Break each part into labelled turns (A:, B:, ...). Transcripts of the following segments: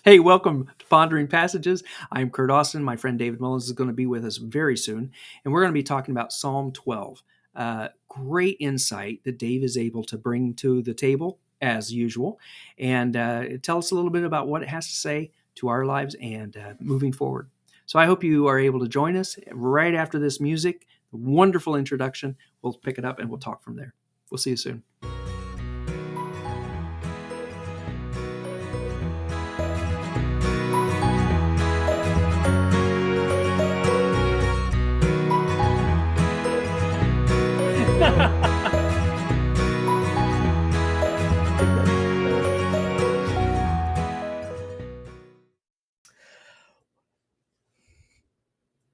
A: Hey, welcome to Pondering Passages. I'm Curt Austin. My friend David Mullins is going to be with us very soon, and we're going to be talking about Psalm 12. Great insight that Dave is able to bring to the table, as usual, and tell us a little bit about what it has to say to our lives and moving forward. So I hope you are able to join us right after this music. Wonderful introduction. We'll pick it up and we'll talk from there. We'll see you soon.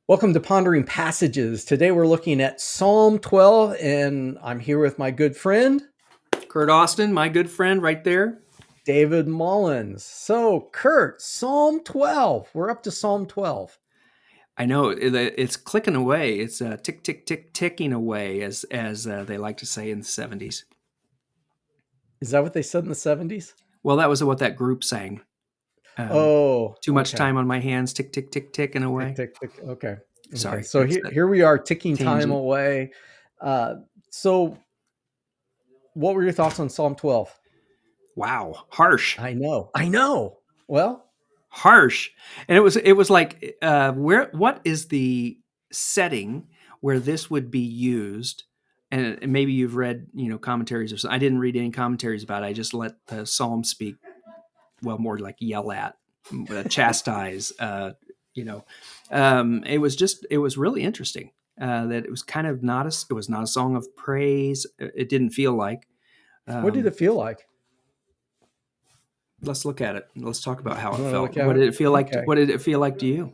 B: Welcome to Pondering Passages. Today we're looking at Psalm 12, and I'm here with my good friend,
A: Curt Austin, my good friend right there.
B: David Mullins. So, Curt, Psalm 12. We're up to Psalm 12.
A: I know it's clicking away. It's tick, tick, tick, ticking away, as they like to say in the 70s.
B: Is that what they said in the 70s?
A: Well, that was what that group sang. Too much
B: okay.
A: time on my hands, tick, tick, tick, ticking away.
B: Tick, tick, tick. Okay.
A: Sorry.
B: So here we are, ticking time
A: tangent.
B: away. So, what were your thoughts on Psalm 12?
A: Wow, harsh.
B: I know. Well,
A: Harsh. And it was like what is the setting where this would be used? And maybe you've read, commentaries or something. I didn't read any commentaries about it. I just let the psalm speak. Well, more like yell at, chastise. It was really interesting that it was kind of it was not a song of praise. It didn't feel like.
B: what did it feel like?
A: Let's look at it. Let's talk about how
B: You
A: it
B: want to
A: felt.
B: look at
A: What
B: it?
A: did it feel like?
B: Okay.
A: What did it feel like to you?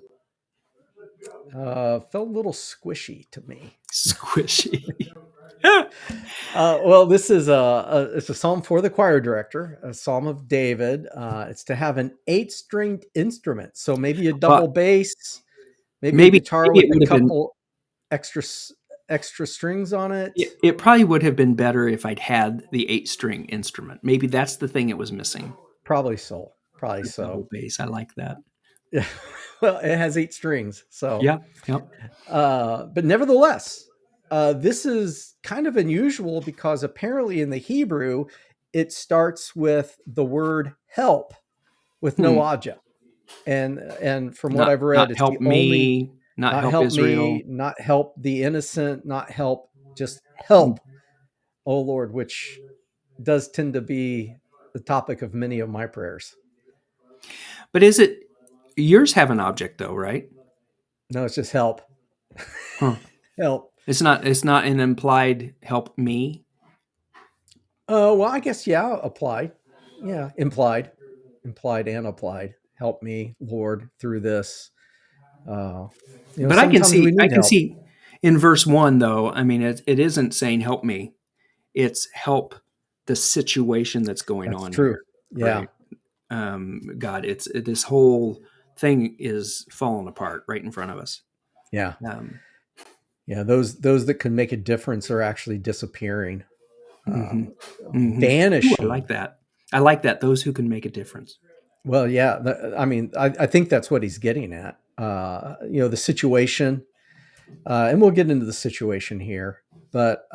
B: Felt a little squishy to me.
A: Squishy.
B: Well, this is it's a psalm for the choir director, a psalm of David. It's to have an 8-stringed instrument, so maybe a double
A: Well,
B: bass, maybe a
A: maybe
B: guitar
A: it
B: with a
A: would have been.
B: couple extra strings on it.
A: It probably would have been better if I'd had the 8-string instrument. Maybe that's the thing it was missing.
B: Probably so. Probably
A: The
B: so.
A: double bass. I like that.
B: Yeah. Well, it has 8 strings, so
A: Yeah. Yep.
B: but nevertheless, this is kind of unusual because apparently in the Hebrew, it starts with the word help with no object. And from what I've read,
A: Not
B: it's the
A: help
B: only
A: me, not
B: not
A: help
B: help
A: Israel.
B: me, not help the innocent, not help, just help, oh Lord, which does tend to be the topic of many of my prayers.
A: But is it yours have an object though, right?
B: No, it's just help.
A: Huh.
B: Help.
A: It's not an implied help me.
B: Well, I guess, yeah, applied. Yeah, implied and applied. Help me, Lord, through this. Uh,
A: But
B: sometimes we
A: I
B: need
A: can
B: help.
A: see in verse 1 though. I mean, it isn't saying help me. It's help the situation that's going
B: That's
A: on
B: true.
A: here,
B: Yeah.
A: right? God, this whole thing is falling apart right in front of us.
B: Yeah.
A: Um,
B: Yeah. Those that can make a difference are actually disappearing,
A: hmm hmm Ooh, I like
B: vanishing.
A: that. I like that. Those who can make a difference.
B: Well, yeah. I mean, I think that's what he's getting at. The situation, and we'll get into the situation here, but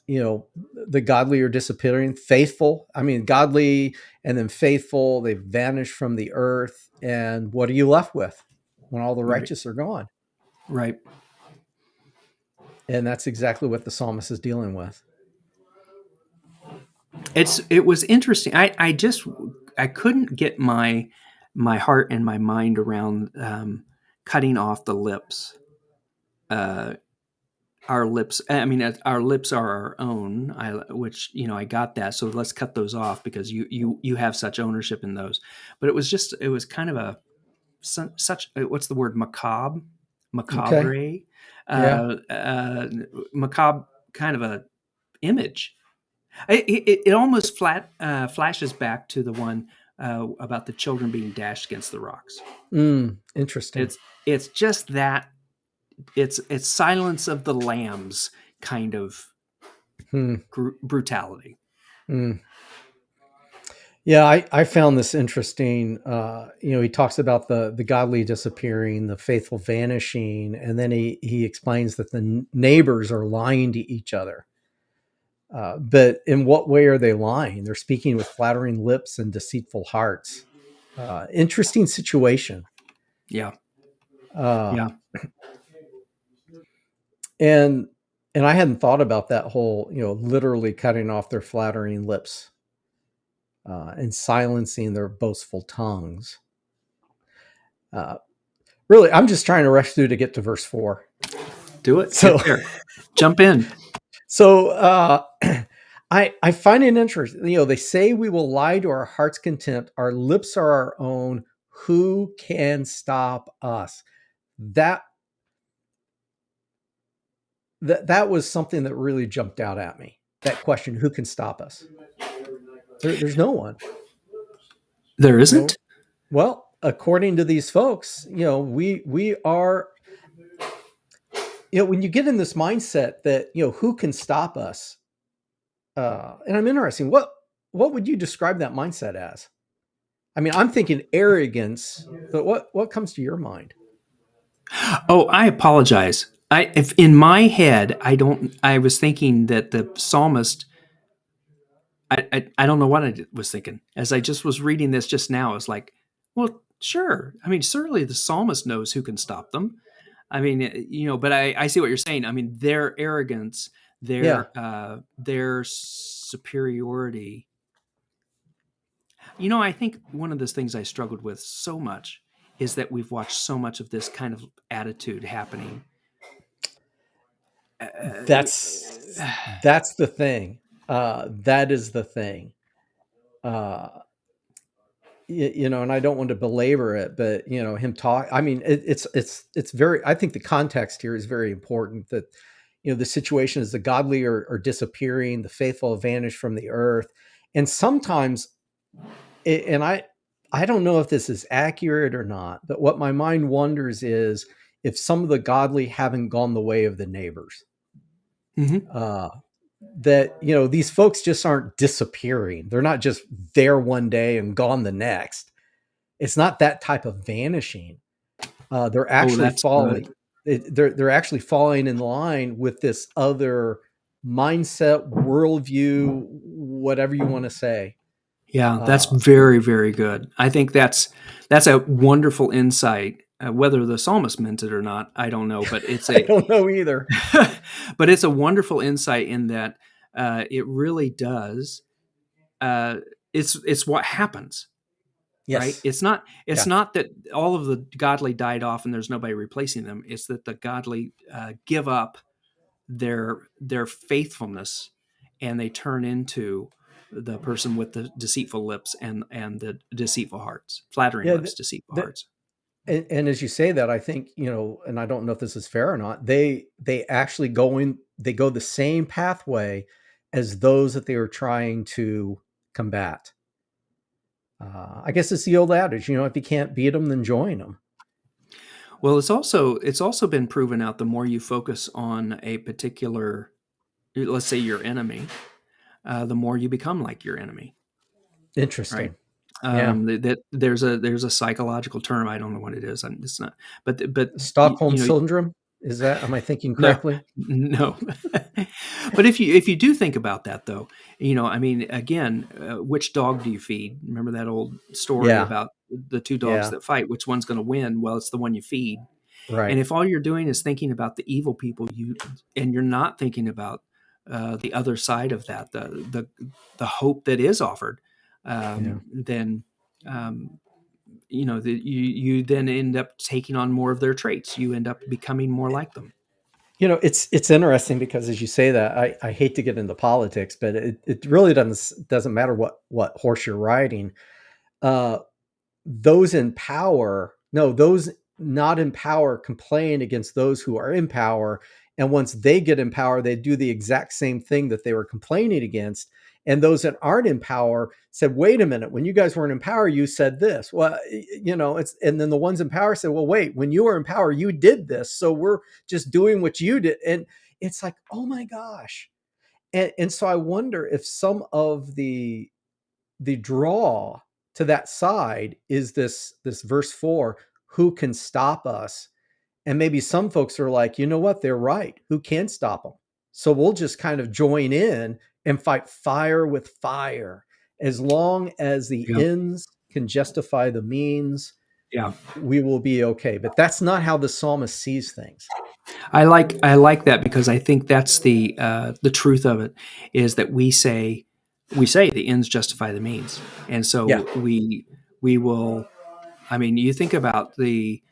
B: the godly are disappearing. Faithful, I mean, godly and then faithful, they vanish from the earth. And what are you left with when all the
A: Right.
B: righteous are gone?
A: Right.
B: And that's exactly what the psalmist is dealing with.
A: It was interesting. I couldn't get my heart and my mind around cutting off the lips. Uh, our lips. I mean, our lips are our own. Which I got that. So let's cut those off because you have such ownership in those. But it was kind of such what's the word,
B: Okay.
A: macabre,
B: Yeah.
A: macabre kind of a image. It almost flashes back to the one about the children being dashed against the rocks.
B: Interesting.
A: It's just that it's Silence of the Lambs kind of
B: Hmm.
A: brutality.
B: Hmm. Yeah, I found this interesting. He talks about the godly disappearing, the faithful vanishing, and then he explains that the neighbors are lying to each other. But in what way are they lying? They're speaking with flattering lips and deceitful hearts. Interesting situation.
A: Yeah,
B: Uh,
A: yeah.
B: and and I hadn't thought about that whole, literally cutting off their flattering lips and silencing their boastful tongues. Uh, Really, I'm just trying to rush through to get to verse 4.
A: Do it. Get
B: So,
A: there. Jump in.
B: so I find it interesting. They say we will lie to our heart's content. Our lips are our own. Who can stop us? That that was something that really jumped out at me. That question: Who can stop us? There's no one.
A: There
B: You know.
A: isn't.
B: Well, according to these folks, we are. When you get in this mindset that who can stop us, and I'm interested. What would you describe that mindset as? I mean, I'm thinking arrogance, but what comes to your mind?
A: Oh, I apologize. If in my head, I don't. I was thinking that the psalmist. I don't know what was thinking as I just was reading this just now. I was like, well, sure. I mean, certainly the psalmist knows who can stop them. I mean, but I see what you're saying. I mean, their arrogance,
B: Yeah,
A: their superiority. I think one of those things I struggled with so much is that we've watched so much of this kind of attitude happening. Uh,
B: that's the thing. That is the thing. Uh, and I don't want to belabor it, but him talk. I mean, it's very. I think the context here is very important. That the situation is the godly are disappearing, the faithful have vanished from the earth, and sometimes, and I don't know if this is accurate or not, but what my mind wonders is if some of the godly haven't gone the way of the neighbors.
A: mhm.
B: Uh, that these folks just aren't disappearing. They're not just there one day and gone the next. It's not that type of vanishing. They're
A: Oh,
B: actually
A: that's good.
B: falling. They're actually falling in line with this other mindset, worldview, whatever you want to say.
A: Yeah, that's
B: Uh,
A: very, very good. I think that's a wonderful insight. Whether the psalmist meant it or not, I don't know, but it's
B: I
A: a
B: don't know either.
A: but it's a wonderful insight in that it really does. Uh, it's what happens, right?
B: Yes.
A: It's
B: Yeah.
A: not that all of the godly died off and there's nobody replacing them. It's that the godly give up their faithfulness and they turn into the person with the deceitful lips and the deceitful hearts, flattering
B: Yeah.
A: lips, deceitful
B: The,
A: hearts.
B: and as you say that, I think, and I don't know if this is fair or not, they actually they go the same pathway as those that they were trying to combat. I guess it's the old adage, if you can't beat them, then join them.
A: Well, it's also been proven out the more you focus on a particular, let's say your enemy, the more you become like your enemy, right?
B: Interesting. Yeah.
A: That there's a psychological term. I don't know what it is. It's not, but
B: Stockholm syndrome. Am I thinking
A: no,
B: correctly?
A: no. But if you do think about that, though, I mean, again, which dog do you feed? Remember that old story
B: Yeah.
A: about the two dogs
B: Yeah.
A: that fight? Which one's going to win? Well, it's the one you feed. And
B: Right.
A: if all you're doing is thinking about the evil people, and you're not thinking about the other side of that, the hope that is offered,
B: Yeah.
A: then you then end up taking on more of their traits. You end up becoming more like them.
B: It's interesting because as you say that, I hate to get into politics, but it really doesn't matter what horse you're riding. Uh, those in power, no, those not in power complain against those who are in power. And once they get in power, they do the exact same thing that they were complaining against. And those that aren't in power said, wait a minute, when you guys weren't in power, you said this. Well, and then the ones in power said, well, wait, when you were in power, you did this. So we're just doing what you did. And it's like, oh my gosh. And so I wonder if some of the the draw to that side is this verse 4, who can stop us? And maybe some folks are like, you know what, they're right. Who can stop them? So we'll just kind of join in and fight fire with fire. As long as the
A: Yeah.
B: ends can justify the means,
A: Yeah.
B: we will be okay. But that's not how the psalmist sees things.
A: I like that, because I think that's the truth of it, is that we say the ends justify the means, and
B: Yeah.
A: so we will. I mean, you think about the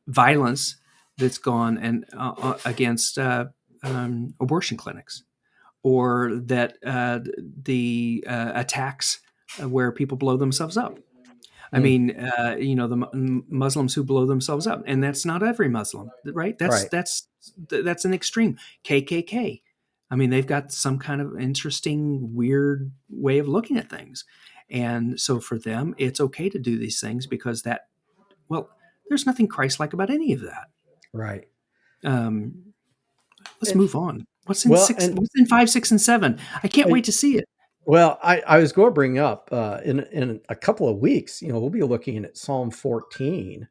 A: violence that's gone and against abortion clinics, or that the attacks where people blow themselves up. I
B: Mm,
A: mean, the Muslims who blow themselves up, and that's not every Muslim, right? That's
B: right.
A: that's that's an extreme. KKK. I mean, they've got some kind of interesting, weird way of looking at things, and so for them, it's okay to do these things because well, there's nothing Christ-like about any of that.
B: Right.
A: Um, let's
B: And
A: move on. What's in
B: well,
A: six?
B: and
A: What's in 5, 6, and 7? I can't
B: I,
A: wait to see it.
B: well, I was going to bring up in a couple of weeks, we'll be looking at Psalm 14.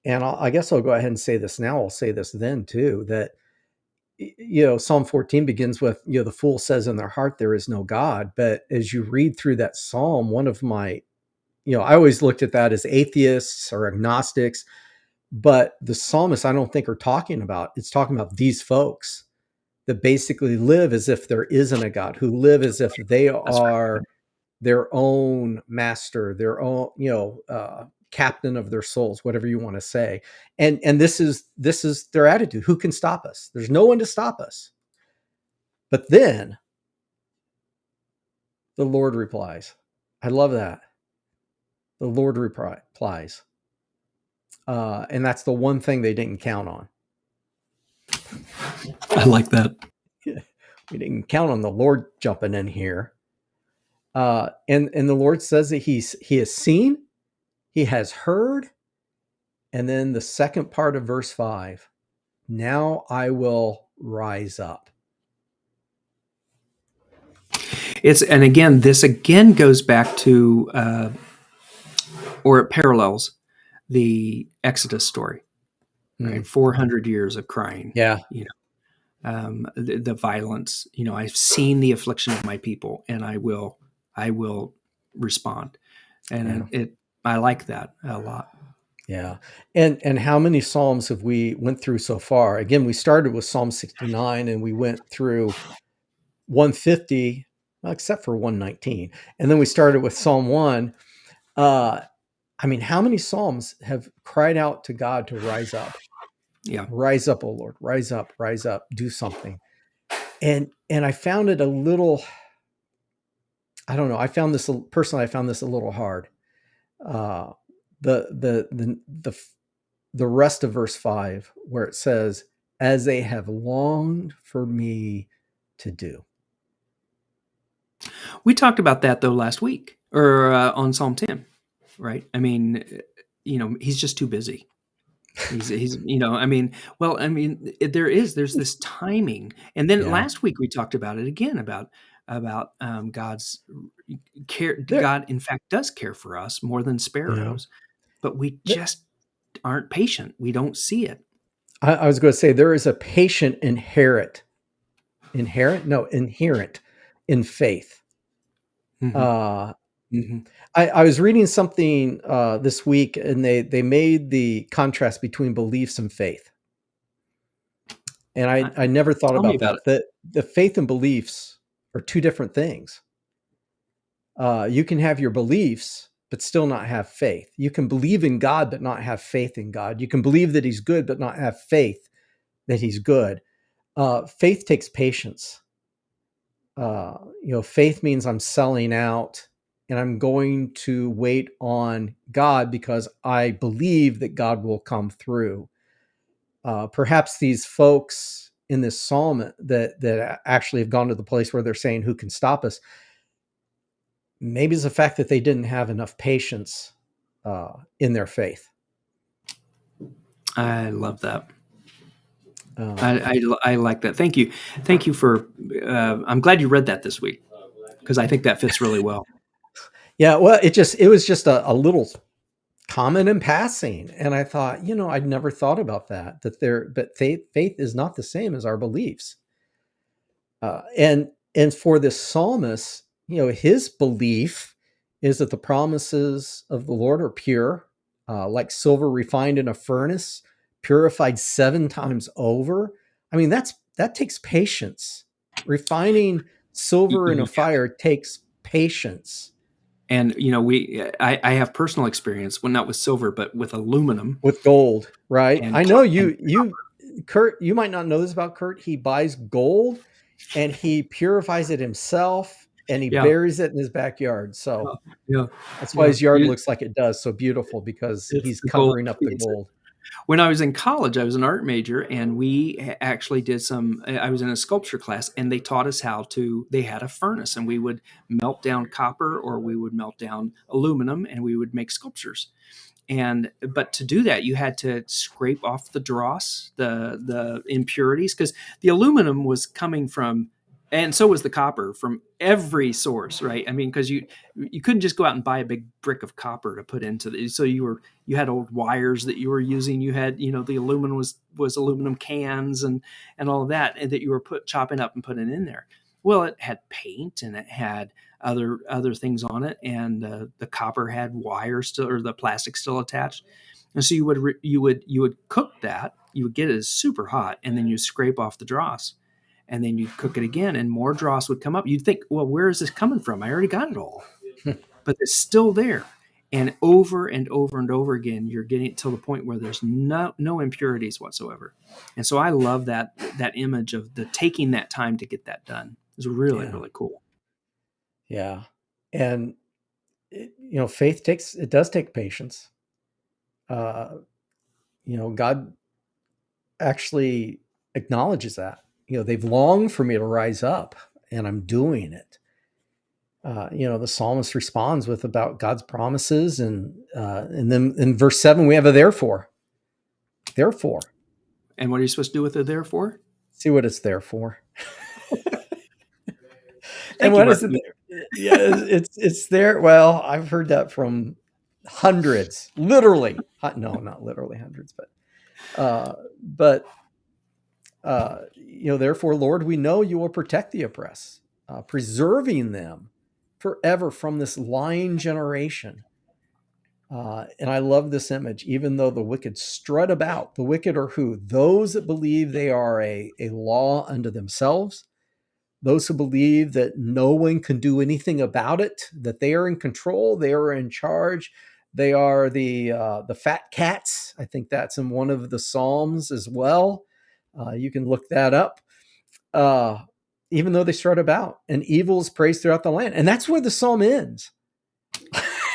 B: And I guess I'll go ahead and say this now. I'll say this then too, that, Psalm 14 begins with, the fool says in their heart, there is no God. But as you read through that Psalm, one of my, I always looked at that as atheists or agnostics, but the psalmists, I don't think are talking about, it's talking about these folks that basically live as if there isn't a God, who live as if they
A: That's right.
B: are their own master, their own, captain of their souls, whatever you want to say. And this is their attitude. Who can stop us? There's no one to stop us. But then the Lord replies. I love that. The Lord replies. And that's the one thing they didn't count on.
A: I like that.
B: We didn't count on the Lord jumping in here. And the Lord says that he has seen, he has heard. And then the second part of verse 5, now I will rise up.
A: And again, this again goes back to, or it parallels the Exodus story, right?
B: Mm,
A: 400 years of crying,
B: yeah,
A: the violence. I've seen the affliction of my people, and I will respond.
B: yeah,
A: And I like that a lot.
B: yeah. And how many psalms have we went through so far? Again, we started with Psalm 69 and we went through 150, well, except for 119, and then we started with Psalm 1. Uh, I mean, how many psalms have cried out to God to rise up?
A: Yeah.
B: Rise up, O Lord, rise up, do something. And I found it a little, I don't know. I found this a little hard. Uh, the rest of verse 5, where it says, as they have longed for me to do.
A: We talked about that though last week, or on Psalm 10, right? I mean, he's just too busy. He's I mean, well, I mean, there's this timing, and then
B: Yeah.
A: last week we talked about it again, about God's care.
B: There,
A: God, in fact, does care for us more than
B: yeah.
A: sparrows, but we
B: Th-
A: just aren't patient. We don't see it.
B: I was going to say there is a patient inherent in faith.
A: Hmm.
B: Uh,
A: Hmm.
B: I was reading something this week, and they made the contrast between beliefs and faith. And I never thought
A: Tell me
B: about
A: about it.
B: that. The faith and beliefs are two different things. You can have your beliefs, but still not have faith. You can believe in God, but not have faith in God. You can believe that He's good, but not have faith that He's good. Faith takes patience. Faith means I'm selling out and I'm going to wait on God because I believe that God will come through. Perhaps these folks in this psalm that actually have gone to the place where they're saying, "Who can stop us?" Maybe it's the fact that they didn't have enough patience in their faith.
A: I love that.
B: Um,
A: I like that. Thank you for. I'm glad you read that this week. because I think that fits really well.
B: Yeah, well, it was just a little comment in passing, and I thought, I'd never thought about that. But faith is not the same as our beliefs. And for this psalmist, his belief is that the promises of the Lord are pure, like silver refined in a furnace, purified 7 times over. I mean, that takes patience. Refining silver in a fire takes patience.
A: And I have personal experience, well, not with silver, but with aluminum
B: With gold, right?
A: and
B: I know
A: and
B: Curt, you might not know this about Curt. He buys gold and he purifies it himself and he
A: yeah,
B: buries it in his backyard. So
A: yeah, yeah,
B: that's why
A: yeah.
B: his yard looks like it does, so beautiful, because
A: It's
B: he's
A: the gold
B: covering up
A: that
B: the
A: feeds it.
B: gold.
A: When I was in college, I was an art major, and we actually did some. I was in a sculpture class, and they taught us how to. They had a furnace, and we would melt down copper or we would melt down aluminum, and we would make sculptures. And but to do that, you had to scrape off the dross, the impurities, because the aluminum was coming from, and so was the copper, from every source, right? I mean, because you couldn't just go out and buy a big brick of copper to put into the. So you had old wires that you were using. You had, the aluminum was aluminum cans and all of that, and that you were chopping up and putting in there. Well, it had paint and it had other things on it, and the copper had wire still, or the plastic still attached. And so you would cook that. You would get it super hot, and then you scrape off the dross, and then you'd cook it again, and more dross would come up. You'd think, well, where is this coming from? I already got it all, but it's still there. And over and over and over again, you're getting it till the point where there's no impurities whatsoever. And so I love that image of the taking that time to get that done. It's really,
B: Yeah.
A: really cool.
B: Yeah. And faith does take patience. Uh, God actually acknowledges that. They've longed for me to rise up, and I'm doing it. The psalmist responds with about God's promises, and then in verse 7 we have a therefore. Therefore,
A: And what are you supposed to do with it there for?
B: see what it's there for. And
A: Thank you,
B: what is
A: Mark.
B: it there? Yeah, it's there. Well, I've heard that from hundreds, literally. No, not literally hundreds, but therefore, Lord, we know you will protect the oppressed, preserving them forever from this lying generation. And I love this image. Even though the wicked strut about, the wicked are who? Those that believe they are a law unto themselves, those who believe that no one can do anything about it, that they are in control, they are in charge, they are the fat cats. I think that's in one of the Psalms as well. You can look that up. Uh, Even though they strut about, and evil is praised throughout the land, and that's where the psalm ends.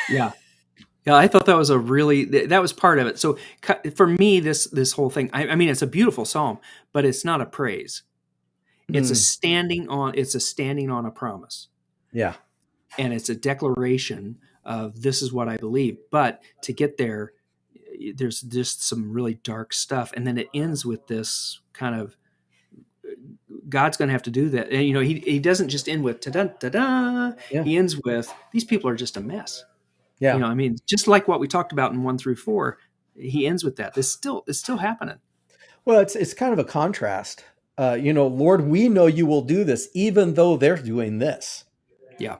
A: Yeah. Yeah, I thought that was part of it. So for me, this whole thing, I mean, it's a beautiful psalm, but it's not a praise.
B: Mm,
A: It's a standing on a promise,
B: yeah,
A: and it's a declaration of this is what I believe. But to get there, there's just some really dark stuff, and then it ends with this kind of God's going to have to do that. And he doesn't just end with ta da ta da.
B: yeah,
A: He ends with these people are just a mess.
B: yeah.
A: I mean, just like what we talked about in 1 through 4, he ends with that. It's still happening.
B: Well, it's kind of a contrast. Lord, we know you will do this, even though they're doing this.
A: Yeah,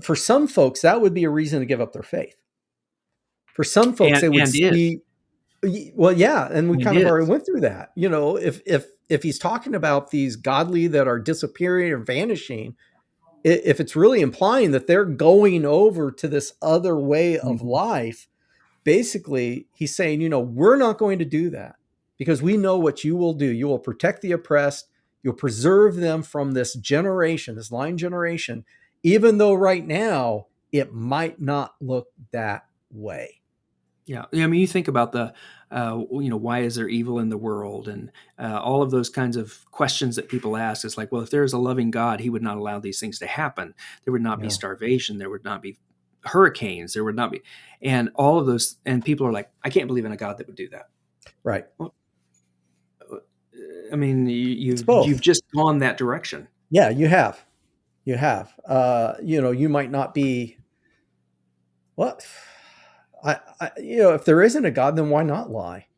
B: For some folks, that would be a reason to give up their faith. For some folks,
A: and
B: they would
A: and is
B: see, well, yeah, and we
A: and
B: kind of already
A: is.
B: went through that. If he's talking about these godly that are disappearing or vanishing, if it's really implying that they're going over to this other way of
A: Mhm.
B: life, basically he's saying, we're not going to do that because we know what you will do. You will protect the oppressed. You'll preserve them from this generation, this lying generation, even though right now it might not look that way.
A: Yeah, I mean, you think about why is there evil in the world, and all of those kinds of questions that people ask. It's like, well, if there is a loving God, He would not allow these things to happen. There would not be
B: Yeah.
A: starvation. There would not be hurricanes. There would not be, and all of those. And people are like, I can't believe in a God that would do that.
B: Right.
A: Well, I mean,
B: It's
A: you've
B: both.
A: just gone that direction.
B: Yeah, you have. You have. You might not be what if there isn't a God, then why not lie?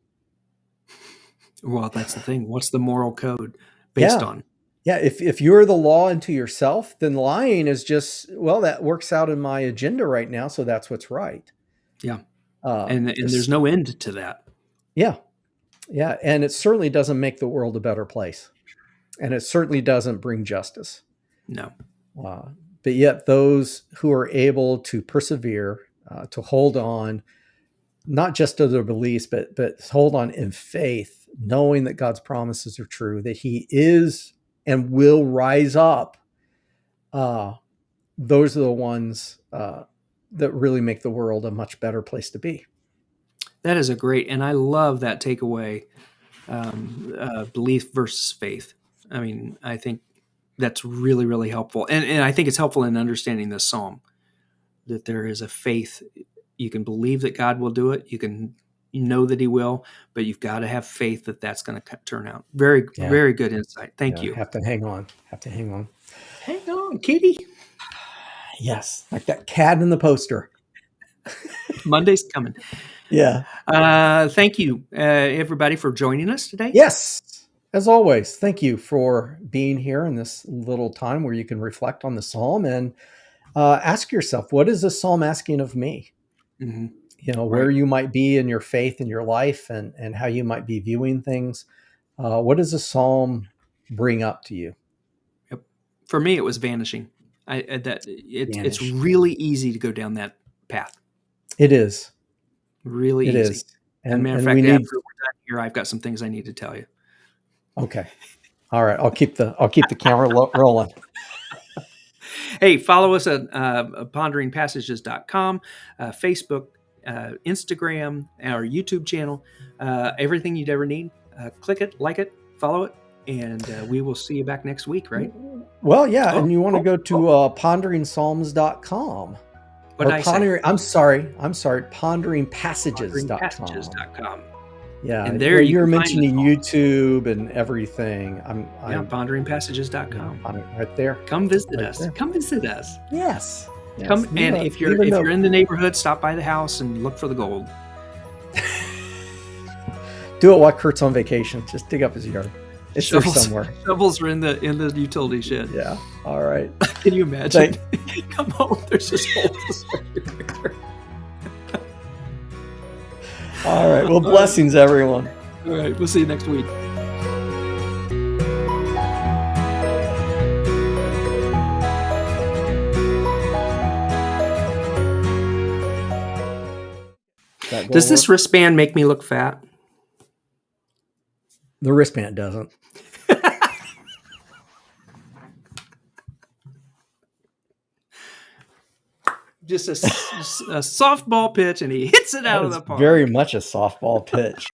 A: Well, that's the thing. What's the moral code based
B: Yeah.
A: on?
B: Yeah. If you're the law unto yourself, then lying is just, well, that works out in my agenda right now. So that's what's right.
A: Yeah.
B: Uh,
A: And there's
B: this,
A: no end to that.
B: yeah. Yeah. And it certainly doesn't make the world a better place. And it certainly doesn't bring justice.
A: No.
B: Uh, but yet, those who are able to persevere, to hold on, not just to their beliefs, but hold on in faith, knowing that God's promises are true, that He is and will rise up. Uh, those are the ones that really make the world a much better place to be.
A: That is a great, and I love that takeaway, belief versus faith. I mean, I think that's really, really helpful. And I think it's helpful in understanding this psalm that there is a faith. You can believe that God will do it. You can know that He will, but you've got to have faith that that's going to turn out. Very,
B: Yeah,
A: very good insight. Thank
B: yeah.
A: you.
B: Have to hang on. Have to hang on.
A: Hang on, kitty.
B: Yes, like that cat in the poster.
A: Monday's coming.
B: Yeah.
A: Thank you, everybody, for joining us today.
B: Yes. As always, thank you for being here in this little time where you can reflect on the psalm and ask yourself, what is this psalm asking of me?
A: Mm-hmm.
B: Where
A: Right.
B: you might be in your faith in your life and how you might be viewing things. What does a psalm bring up to you?
A: Yep. For me, it was vanishing. It's
B: Vanish.
A: really easy to go down that path.
B: It is.
A: Really
B: It
A: easy.
B: is.
A: And
B: And
A: matter of
B: we
A: fact, after
B: need.
A: we're done here, I've got some things I need to tell you.
B: Okay. All right. I'll keep the camera rolling.
A: Hey, follow us at ponderingpassages.com, Facebook, Instagram, our YouTube channel, everything you'd ever need. Click it, like it, follow it, and we will see you back next week, right?
B: Well, yeah,
A: Oh,
B: and you want to
A: oh,
B: go to
A: oh.
B: ponderingpsalms.com
A: What
B: or
A: did I say?
B: ponderingpassages.com.
A: Ponderingpassages.com.
B: Yeah,
A: And there you
B: you're
A: can find the
B: mentioning
A: songs.
B: YouTube and everything.
A: Yeah,
B: Yeah,
A: ponderingpassages.com.
B: right there,
A: Come visit
B: right
A: us.
B: there.
A: Come visit us.
B: Yes, yes.
A: Come,
B: Leave
A: and
B: a
A: if
B: leave a
A: you're
B: note.
A: in the neighborhood, stop by the house and look for the gold.
B: Do it while Kurt's on vacation. Just dig up his yard. It's there
A: Shovels,
B: somewhere.
A: shovels are in the utility shed.
B: Yeah. All right.
A: Can you imagine?
B: Thank-
A: Come home, there's just holes everywhere.
B: All right. Well, blessings, everyone.
A: All right, we'll see you next week.
B: That gonna
A: Does this
B: work?
A: wristband make me look fat?
B: The wristband doesn't.
A: Just a softball pitch, and he hits it
B: That
A: out of
B: is
A: the park.
B: very much a softball pitch.